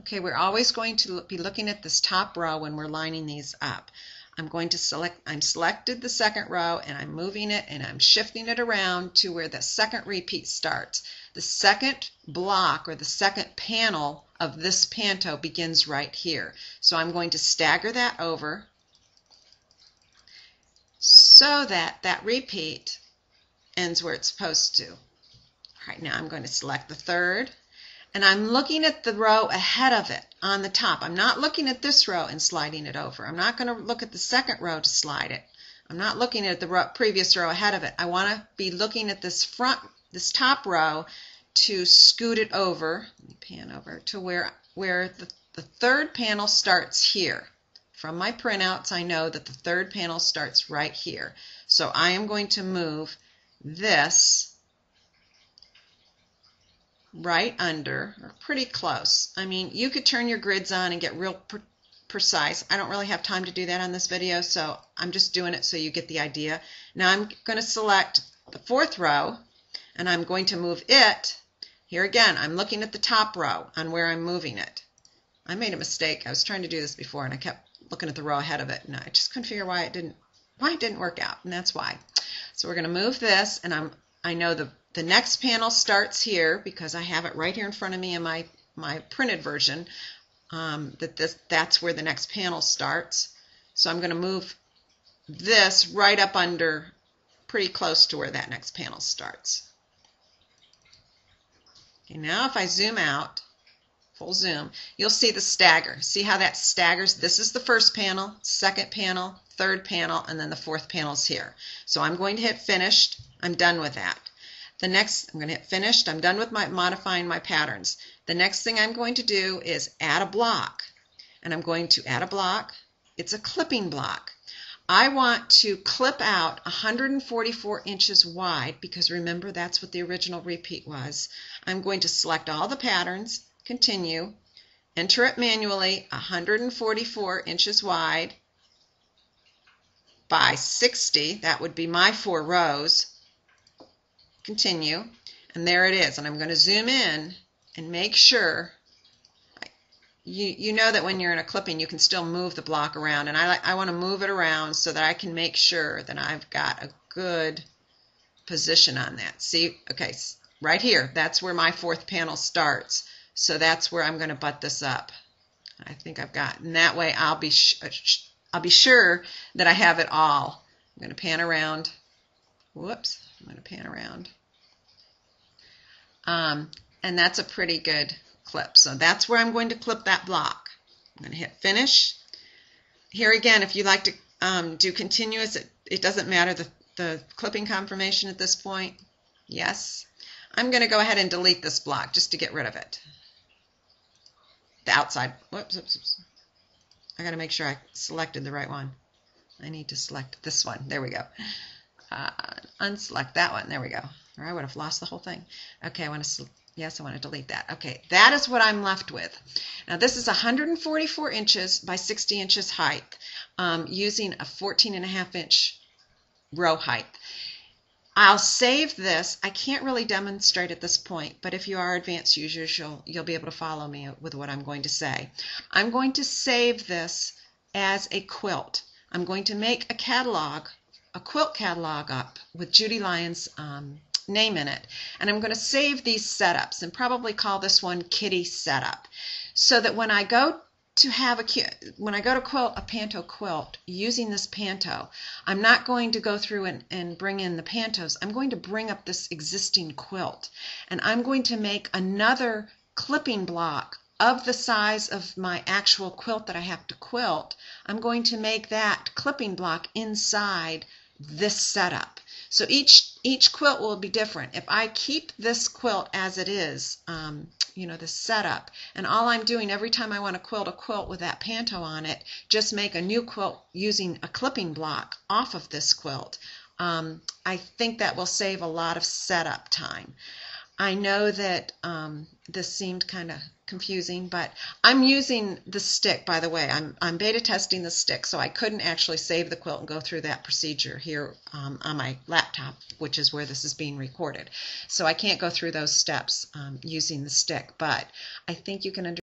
Okay, we're always going to be looking at this top row when we're lining these up. I'm selected the second row and I'm moving it and I'm shifting it around to where the second repeat starts. The second block or the second panel of this panto begins right here. So I'm going to stagger that over so that that repeat ends where it's supposed to. All right, now I'm going to select the third, and I'm looking at the row ahead of it on the top. I'm not looking at this row and sliding it over. I'm not going to look at the second row to slide it. I'm not looking at the previous row ahead of it. I want to be looking at this top row to scoot it over. Let me pan over to where the third panel starts here. From my printouts, I know that the third panel starts right here. So I am going to move this right under, or pretty close. I mean, you could turn your grids on and get real precise. I don't really have time to do that on this video, so I'm just doing it so you get the idea. Now I'm going to select the fourth row, and I'm going to move it. Here again, I'm looking at the top row on where I'm moving it. I made a mistake. I was trying to do this before, and I kept looking at the row ahead of it, and I just couldn't figure why it didn't work out, and that's why. So we're going to move this, and I know the next panel starts here because I have it right here in front of me in my printed version, that's where the next panel starts. So I'm going to move this right up under, pretty close to where that next panel starts. Okay, now if I zoom out, full zoom, you'll see the stagger. See how that staggers? This is the first panel, second panel, third panel, and then the fourth panel's here. So I'm going to hit finished. I'm done with that. The next, I'm going to hit finished. I'm done with modifying my patterns. The next thing I'm going to do is add a block. And I'm going to add a block. It's a clipping block. I want to clip out 144 inches wide because remember that's what the original repeat was. I'm going to select all the patterns, continue, enter it manually, 144 inches wide by 60. That would be my 4 rows. Continue, and there it is. And I'm going to zoom in and make sure. You know that when you're in a clipping you can still move the block around, and I want to move it around so that I can make sure that I've got a good position on that. See, okay, right here, that's where my fourth panel starts, so that's where I'm going to butt this up. I think I've got, and that way I'll be sure that I have it all. I'm going to pan around. Whoops, I'm going to pan around. And that's a pretty good clip. So that's where I'm going to clip that block. I'm going to hit finish. Here again, if you like to do continuous, it doesn't matter the clipping confirmation at this point. Yes. I'm going to go ahead and delete this block just to get rid of it. The outside. Whoops. I got to make sure I selected the right one. I need to select this one. There we go. Unselect that one. There we go. Or I would have lost the whole thing. Okay, I want to delete that. Okay, that is what I'm left with. Now this is 144 inches by 60 inches height using a 14.5 inch row height. I'll save this. I can't really demonstrate at this point, but if you are advanced users, you'll be able to follow me with what I'm going to say. I'm going to save this as a quilt. I'm going to make a quilt catalog up with Judy Lyon's name in it, and I'm going to save these setups and probably call this one Kitty Setup, so that when I go to quilt a panto quilt using this panto, I'm not going to go through and bring in the pantos. I'm going to bring up this existing quilt, and I'm going to make another clipping block of the size of my actual quilt that I have to quilt. I'm going to make that clipping block inside this setup. So each quilt will be different. If I keep this quilt as it is, the setup, and all I'm doing every time I want to quilt a quilt with that panto on it, just make a new quilt using a clipping block off of this quilt, I think that will save a lot of setup time. I know that this seemed kind of confusing, but I'm using the stick, by the way. I'm beta testing the stick, so I couldn't actually save the quilt and go through that procedure here on my laptop, which is where this is being recorded. So I can't go through those steps using the stick, but I think you can understand